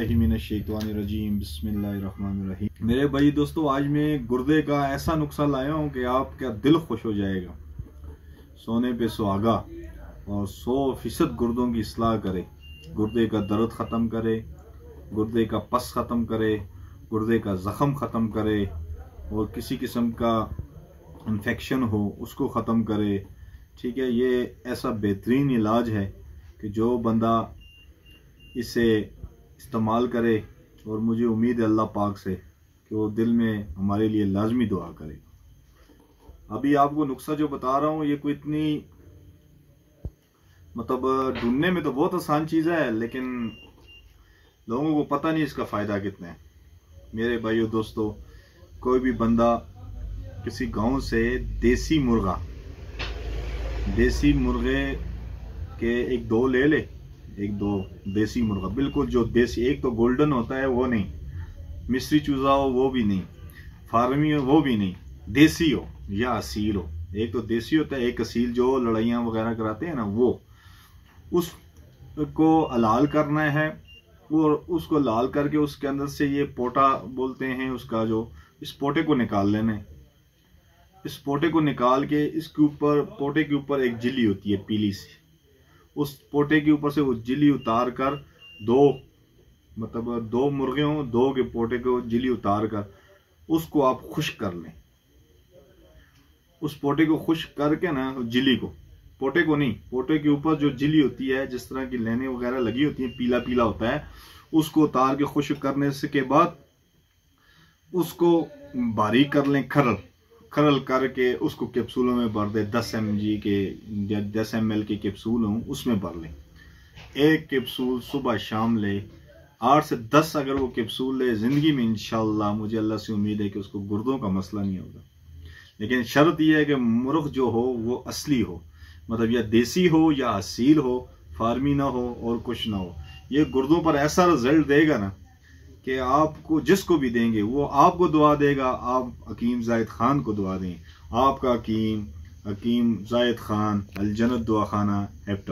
औज़ुबिल्लाहिमिनश्शैतानिर्रजीम बिस्मिल्लाहिर्रहमानिर्रहीम। मेरे भाई दोस्तों, आज मैं गुर्दे का ऐसा नुस्खा लाया हूँ कि आपका दिल खुश हो जाएगा। सोने पे सुहागा और 100% गुर्दों की इस्लाह करे, गुर्दे का दर्द ख़त्म करे, गुर्दे का पस ख़त्म करे, गुर्दे का ज़ख़म ख़त्म करे और किसी किस्म का इन्फेक्शन हो उसको ख़त्म करे। ठीक है, ये ऐसा बेहतरीन इलाज है कि जो बंदा इसे इस्तेमाल करे, और मुझे उम्मीद है अल्लाह पाक से कि वो दिल में हमारे लिए लाजमी दुआ करे। अभी आपको नुस्खा जो बता रहा हूँ ये कोई इतनी ढूंढने में तो बहुत आसान चीज़ है, लेकिन लोगों को पता नहीं इसका फ़ायदा कितना है। मेरे भाइयों दोस्तों, कोई भी बंदा किसी गांव से देसी मुर्गे के एक दो ले ले, एक दो देसी मुर्गा, बिल्कुल जो देसी, एक तो गोल्डन होता है वो नहीं, मिस्री चूजा हो वो भी नहीं, फार्मी हो वो भी नहीं, देसी हो या असील हो। एक तो देसी होता है, एक असील जो लड़ाइयाँ वगैरह कराते हैं ना, वो उसको हलाल करना है और उसको लाल करके उसके अंदर से ये पोटा बोलते हैं उसका, जो इस पोटे को निकाल लेना है। इस पोटे को निकाल के इसके ऊपर, पोटे के ऊपर एक झिल्ली होती है पीली सी, उस पोटे के ऊपर से वो झिल्ली उतार कर दो मुर्गे हों, दो के पोटे को झिल्ली उतार कर उसको आप खुश्क कर लें। उस पोटे को खुश्क करके ना, झिल्ली को, पोटे को नहीं, पोटे के ऊपर जो झिल्ली होती है, जिस तरह की लेने वगैरह लगी होती है, पीला पीला होता है, उसको उतार के खुश्क करने से के बाद उसको बारीक कर लें, खरल करके उसको कैप्सूलों में भर दे। 10 ml के कैप्सूल हों उसमें भर लें। एक कैप्सूल सुबह शाम ले, 8 से 10 अगर वो कैप्सूल ले, जिंदगी में इंशाल्लाह मुझे अल्लाह से उम्मीद है कि उसको गुर्दों का मसला नहीं होगा। लेकिन शर्त यह है कि मुर्ग जो हो वो असली हो, या देसी हो या असील हो, फार्मी ना हो और कुछ ना हो। ये गुर्दों पर ऐसा रिजल्ट देगा ना कि आपको, जिसको भी देंगे वो आपको दुआ देगा। आप हकीम जाहिद खान को दुआ दें, आपका हकीम जाहिद खान, अल जन्नत दुआ खाना, हैप्टा।